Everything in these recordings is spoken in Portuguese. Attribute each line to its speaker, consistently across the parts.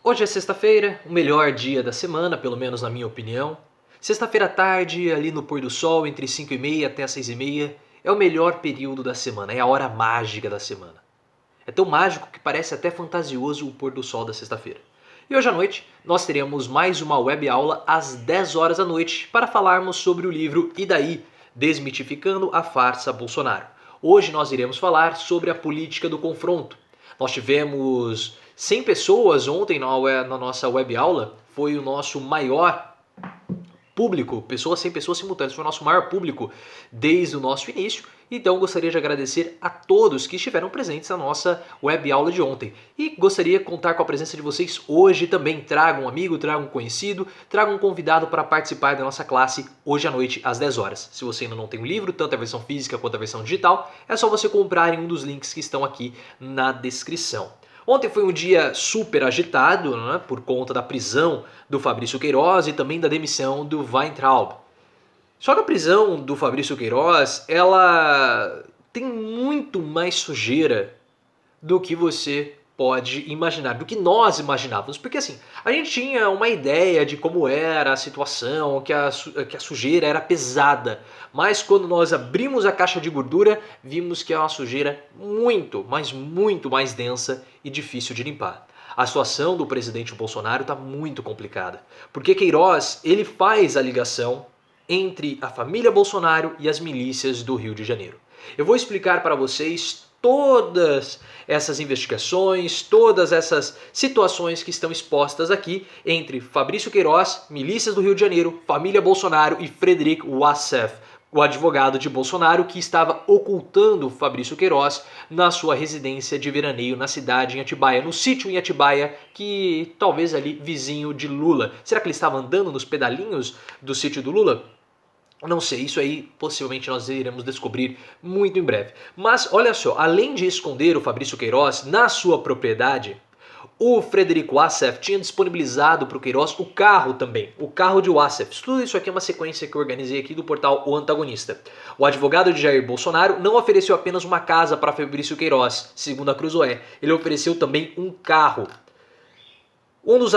Speaker 1: Hoje é sexta-feira, o melhor dia da semana, pelo menos na minha opinião. Sexta-feira à tarde, ali no pôr do sol, entre 5h30 até 6h30, é o melhor período da semana, é a hora mágica da semana. É tão mágico que parece até fantasioso o pôr do sol da sexta-feira. E hoje à noite nós teremos mais uma web aula às 10 horas da noite para falarmos sobre o livro E Daí? Desmitificando a farsa Bolsonaro. Hoje nós iremos falar sobre a política do confronto. Nós tivemos 100 pessoas ontem na nossa web aula, foi o nosso maior público, 100 pessoas simultâneas, foi o nosso maior público desde o nosso início. Então gostaria de agradecer a todos que estiveram presentes na nossa web aula de ontem. E gostaria de contar com a presença de vocês hoje também. Traga um amigo, traga um conhecido, traga um convidado para participar da nossa classe hoje à noite às 10 horas. Se você ainda não tem o livro, tanto a versão física quanto a versão digital, é só você comprar em um dos links que estão aqui na descrição. Ontem foi um dia super agitado, né, por conta da prisão do Fabrício Queiroz e também da demissão do Weintraub. Só que a prisão do Fabrício Queiroz, ela tem muito mais sujeira do que você pode imaginar, do que nós imaginávamos. Porque assim, a gente tinha uma ideia de como era a situação, que a sujeira era pesada. Mas quando nós abrimos a caixa de gordura, vimos que é uma sujeira muito, mas muito mais densa e difícil de limpar. A situação do presidente Bolsonaro está muito complicada. Porque Queiroz, ele faz a ligação entre a família Bolsonaro e as milícias do Rio de Janeiro. Eu vou explicar para vocês todas essas investigações, todas essas situações que estão expostas aqui entre Fabrício Queiroz, milícias do Rio de Janeiro, família Bolsonaro e Frederic Wassef, o advogado de Bolsonaro que estava ocultando Fabrício Queiroz na sua residência de veraneio na cidade em Atibaia, no sítio em Atibaia, que talvez ali vizinho de Lula. Será que ele estava andando nos pedalinhos do sítio do Lula? Não sei, isso aí possivelmente nós iremos descobrir muito em breve. Mas olha só, além de esconder o Fabrício Queiroz na sua propriedade, o Frederic Wassef tinha disponibilizado para o Queiroz o carro também, o carro de Wassef. Tudo isso aqui é uma sequência que eu organizei aqui do portal O Antagonista. O advogado de Jair Bolsonaro não ofereceu apenas uma casa para Fabrício Queiroz, segundo a Cruzoé. Ele ofereceu também um carro. A um dos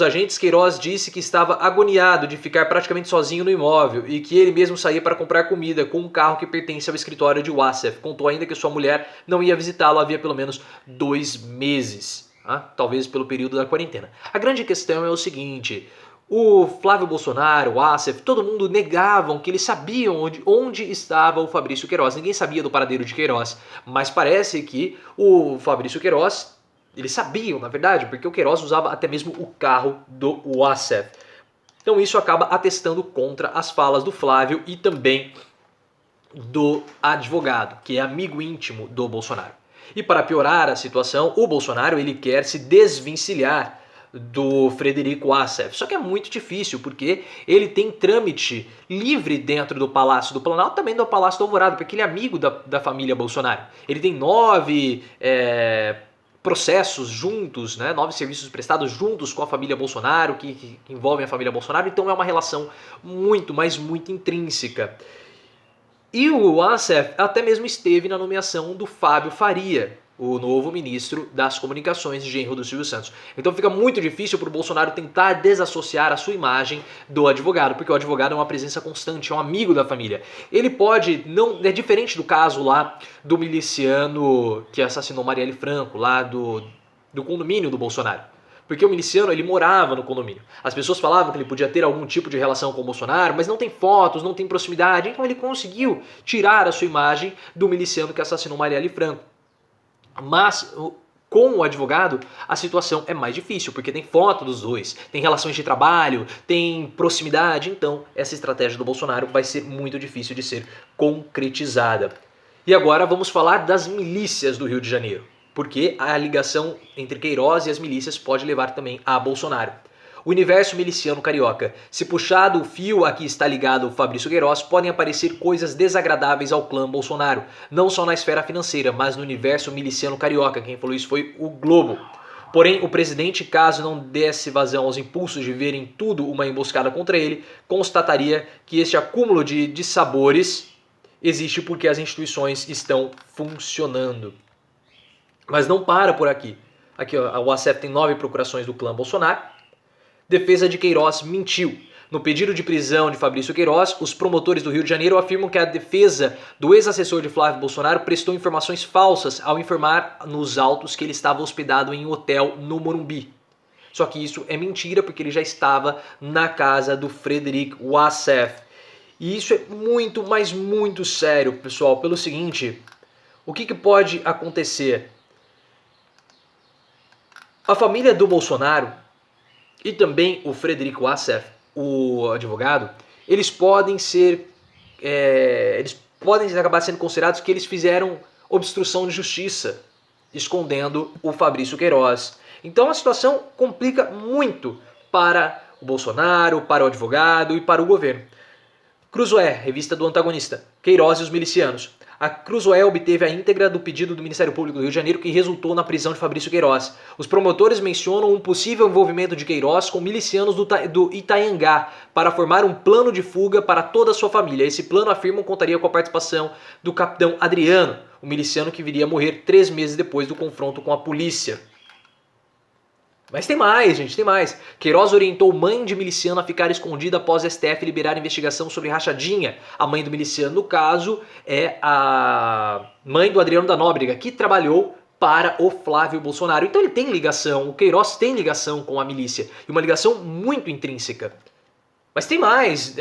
Speaker 1: agentes, Queiroz disse que estava agoniado de ficar praticamente sozinho no imóvel e que ele mesmo saía para comprar comida com um carro que pertence ao escritório de Wassef. Contou ainda que sua mulher não ia visitá-lo havia pelo menos 2 meses, talvez pelo período da quarentena. A grande questão é o seguinte: o Flávio Bolsonaro, o Wassef, todo mundo negavam que eles sabiam onde estava o Fabrício Queiroz. Ninguém sabia do paradeiro de Queiroz, mas parece que o Fabrício Queiroz, eles sabiam, na verdade, porque o Queiroz usava até mesmo o carro do Wassef. Então isso acaba atestando contra as falas do Flávio e também do advogado, que é amigo íntimo do Bolsonaro. E para piorar a situação, o Bolsonaro ele quer se desvencilhar do Frederic Wassef. Só que é muito difícil, porque ele tem trâmite livre dentro do Palácio do Planalto, também do Palácio do Alvorada, porque ele é amigo da família Bolsonaro. Ele tem 9 processos juntos, 9 serviços prestados juntos com a família Bolsonaro, que envolvem a família Bolsonaro, então é uma relação muito, mas muito intrínseca. E o Wassef até mesmo esteve na nomeação do Fábio Faria, o novo ministro das Comunicações, genro do Silvio Santos. Então fica muito difícil para o Bolsonaro tentar desassociar a sua imagem do advogado, porque o advogado é uma presença constante, é um amigo da família. Ele pode, não é diferente do caso lá do miliciano que assassinou Marielle Franco, lá do condomínio do Bolsonaro. Porque o miliciano, ele morava no condomínio. As pessoas falavam que ele podia ter algum tipo de relação com o Bolsonaro, mas não tem fotos, não tem proximidade. Então ele conseguiu tirar a sua imagem do miliciano que assassinou Marielle Franco. Mas com o advogado a situação é mais difícil, porque tem foto dos dois, tem relações de trabalho, tem proximidade, então essa estratégia do Bolsonaro vai ser muito difícil de ser concretizada. E agora vamos falar das milícias do Rio de Janeiro, porque a ligação entre Queiroz e as milícias pode levar também a Bolsonaro. O universo miliciano carioca. Se puxar do fio a que está ligado o Fabrício Queiroz, podem aparecer coisas desagradáveis ao clã Bolsonaro. Não só na esfera financeira, mas no universo miliciano carioca. Quem falou isso foi o Globo. Porém, o presidente, caso não desse vazão aos impulsos de verem tudo uma emboscada contra ele, constataria que este acúmulo de sabores existe porque as instituições estão funcionando. Mas não para por aqui. Aqui, ó, o ASEF tem 9 procurações do clã Bolsonaro. Defesa de Queiroz mentiu. No pedido de prisão de Fabrício Queiroz, os promotores do Rio de Janeiro afirmam que a defesa do ex-assessor de Flávio Bolsonaro prestou informações falsas ao informar nos autos que ele estava hospedado em um hotel no Morumbi. Só que isso é mentira, porque ele já estava na casa do Frederic Wassef. E isso é muito, mas muito sério, pessoal, pelo seguinte: o que pode acontecer? A família do Bolsonaro e também o Frederic Wassef, o advogado, eles podem acabar sendo considerados que eles fizeram obstrução de justiça, escondendo o Fabrício Queiroz. Então a situação complica muito para o Bolsonaro, para o advogado e para o governo. Cruzoé, revista do antagonista, Queiroz e os milicianos. A Cruzoé obteve a íntegra do pedido do Ministério Público do Rio de Janeiro que resultou na prisão de Fabrício Queiroz. Os promotores mencionam um possível envolvimento de Queiroz com milicianos do Itanhangá para formar um plano de fuga para toda a sua família. Esse plano, afirmam, contaria com a participação do capitão Adriano, o miliciano que viria a morrer 3 meses depois do confronto com a polícia. Mas tem mais, gente, tem mais. Queiroz orientou mãe de miliciano a ficar escondida após a STF liberar a investigação sobre rachadinha. A mãe do miliciano, no caso, é a mãe do Adriano da Nóbrega, que trabalhou para o Flávio Bolsonaro. Então ele tem ligação, o Queiroz tem ligação com a milícia, e uma ligação muito intrínseca. Mas tem mais,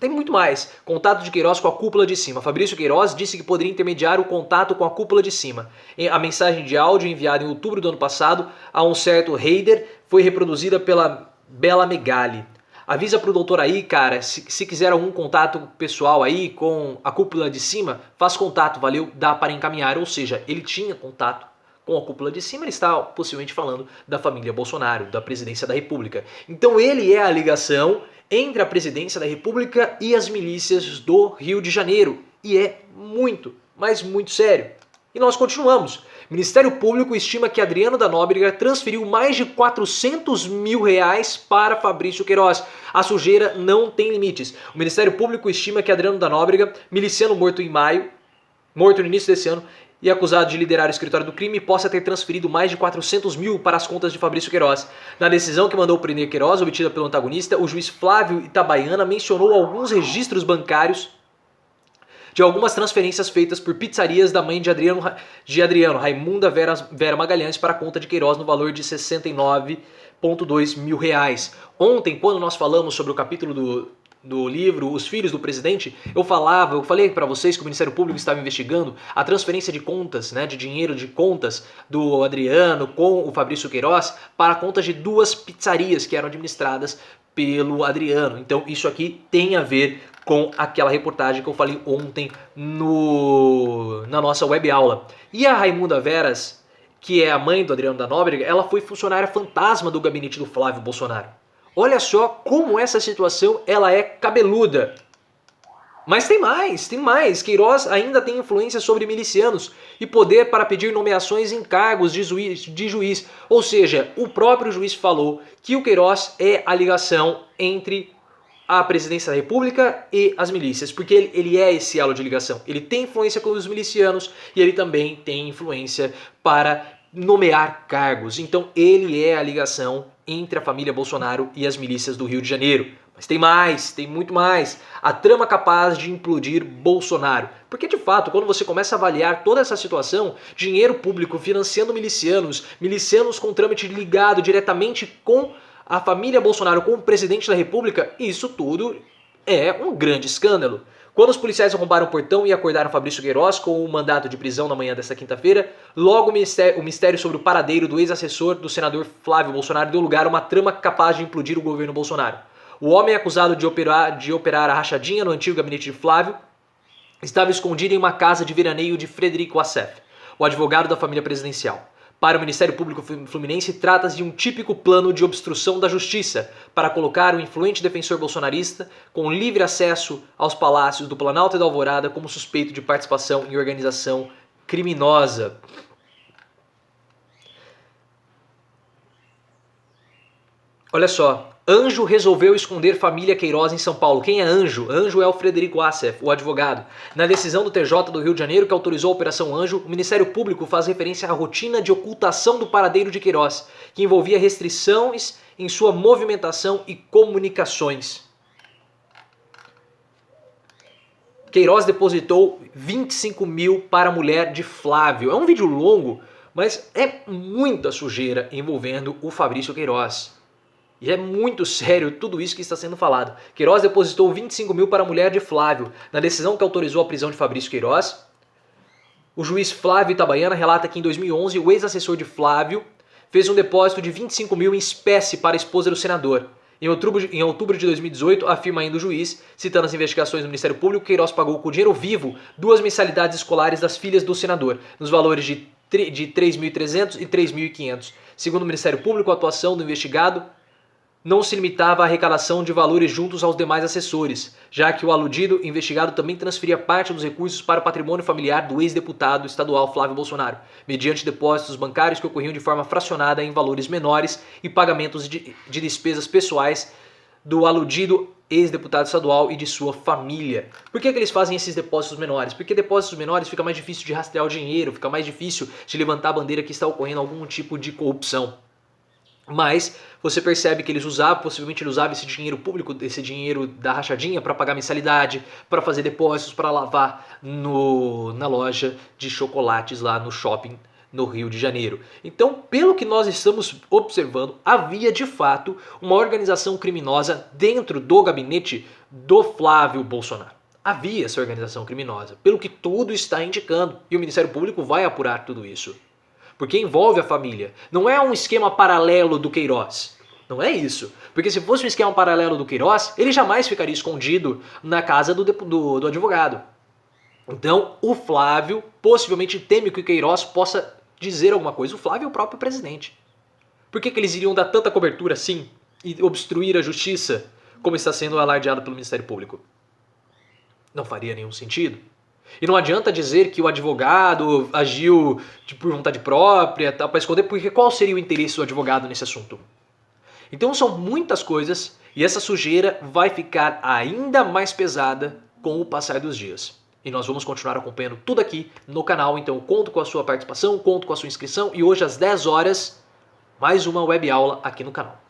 Speaker 1: tem muito mais. Contato de Queiroz com a cúpula de cima. Fabrício Queiroz disse que poderia intermediar o contato com a cúpula de cima. A mensagem de áudio enviada em outubro do ano passado a um certo Heider foi reproduzida pela Bela Megali. Avisa pro doutor aí, cara, se quiser algum contato pessoal aí com a cúpula de cima, faz contato, valeu, dá para encaminhar. Ou seja, ele tinha contato com a cúpula de cima, ele está possivelmente falando da família Bolsonaro, da presidência da República. Então ele é a ligação entre a presidência da República e as milícias do Rio de Janeiro. E é muito, mas muito sério. E nós continuamos. O Ministério Público estima que Adriano da Nóbrega transferiu mais de 400 mil reais para Fabrício Queiroz. A sujeira não tem limites. O Ministério Público estima que Adriano da Nóbrega, miliciano morto no início desse ano, e acusado de liderar o escritório do crime, possa ter transferido mais de 400 mil para as contas de Fabrício Queiroz. Na decisão que mandou prender Queiroz, obtida pelo antagonista, o juiz Flávio Itabaiana mencionou alguns registros bancários de algumas transferências feitas por pizzarias da mãe de Adriano, Raimunda Vera Magalhães, para a conta de Queiroz no valor de 69,2 mil reais. Ontem, quando nós falamos sobre o capítulo do livro Os Filhos do Presidente, eu falei para vocês que o Ministério Público estava investigando a transferência de contas, de dinheiro de contas do Adriano com o Fabrício Queiroz para contas de 2 pizzarias que eram administradas pelo Adriano. Então isso aqui tem a ver com aquela reportagem que eu falei ontem na nossa web aula. E a Raimunda Veras, que é a mãe do Adriano da Nóbrega, ela foi funcionária fantasma do gabinete do Flávio Bolsonaro. Olha só como essa situação ela é cabeluda. Mas tem mais. Queiroz ainda tem influência sobre milicianos e poder para pedir nomeações em cargos de juiz. Ou seja, o próprio juiz falou que o Queiroz é a ligação entre a presidência da República e as milícias, porque ele é esse elo de ligação. Ele tem influência com os milicianos e ele também tem influência para nomear cargos. Então ele é a ligação entre a família Bolsonaro e as milícias do Rio de Janeiro. Mas tem mais, tem muito mais. A trama capaz de implodir Bolsonaro. Porque de fato, quando você começa a avaliar toda essa situação, dinheiro público financiando milicianos com trâmite ligado diretamente com a família Bolsonaro, com o presidente da República, isso tudo é um grande escândalo. Quando os policiais arrombaram o portão e acordaram Fabrício Queiroz com o mandato de prisão na manhã desta quinta-feira, logo o mistério sobre o paradeiro do ex-assessor do senador Flávio Bolsonaro deu lugar a uma trama capaz de implodir o governo Bolsonaro. O homem acusado de operar a rachadinha no antigo gabinete de Flávio estava escondido em uma casa de veraneio de Frederic Wassef, o advogado da família presidencial. Para o Ministério Público Fluminense, trata-se de um típico plano de obstrução da justiça para colocar o influente defensor bolsonarista com livre acesso aos palácios do Planalto e da Alvorada como suspeito de participação em organização criminosa. Olha só, Anjo resolveu esconder família Queiroz em São Paulo. Quem é Anjo? Anjo é o Frederico Assef, o advogado. Na decisão do TJ do Rio de Janeiro, que autorizou a Operação Anjo, o Ministério Público faz referência à rotina de ocultação do paradeiro de Queiroz, que envolvia restrições em sua movimentação e comunicações. Queiroz depositou 25 mil para a mulher de Flávio. É um vídeo longo, mas é muita sujeira envolvendo o Fabrício Queiroz. E é muito sério tudo isso que está sendo falado. Queiroz depositou 25 mil para a mulher de Flávio. Na decisão que autorizou a prisão de Fabrício Queiroz, o juiz Flávio Itabaiana relata que em 2011 o ex-assessor de Flávio fez um depósito de 25 mil em espécie para a esposa do senador. Em outubro de 2018, afirma ainda o juiz, citando as investigações do Ministério Público, Queiroz pagou com dinheiro vivo 2 mensalidades escolares das filhas do senador, nos valores de 3.300 e 3.500. Segundo o Ministério Público, a atuação do investigado não se limitava à arrecadação de valores juntos aos demais assessores, já que o aludido investigado também transferia parte dos recursos para o patrimônio familiar do ex-deputado estadual Flávio Bolsonaro, mediante depósitos bancários que ocorriam de forma fracionada em valores menores e pagamentos de despesas pessoais do aludido ex-deputado estadual e de sua família. Por que eles fazem esses depósitos menores? Porque depósitos menores fica mais difícil de rastrear o dinheiro, fica mais difícil de levantar a bandeira que está ocorrendo algum tipo de corrupção. Mas você percebe que eles usavam, possivelmente ele usava esse dinheiro público, esse dinheiro da rachadinha para pagar mensalidade, para fazer depósitos, para lavar na loja de chocolates lá no shopping no Rio de Janeiro. Então, pelo que nós estamos observando, havia de fato uma organização criminosa dentro do gabinete do Flávio Bolsonaro. Havia essa organização criminosa, pelo que tudo está indicando, e o Ministério Público vai apurar tudo isso. Porque envolve a família. Não é um esquema paralelo do Queiroz. Não é isso. Porque se fosse um esquema paralelo do Queiroz, ele jamais ficaria escondido na casa do advogado. Então, o Flávio possivelmente teme que o Queiroz possa dizer alguma coisa. O Flávio é o próprio presidente. Por que eles iriam dar tanta cobertura assim e obstruir a justiça, como está sendo alardeado pelo Ministério Público? Não faria nenhum sentido. E não adianta dizer que o advogado agiu por vontade própria para esconder, porque qual seria o interesse do advogado nesse assunto? Então são muitas coisas e essa sujeira vai ficar ainda mais pesada com o passar dos dias. E nós vamos continuar acompanhando tudo aqui no canal, então eu conto com a sua participação, conto com a sua inscrição e hoje às 10 horas, mais uma web aula aqui no canal.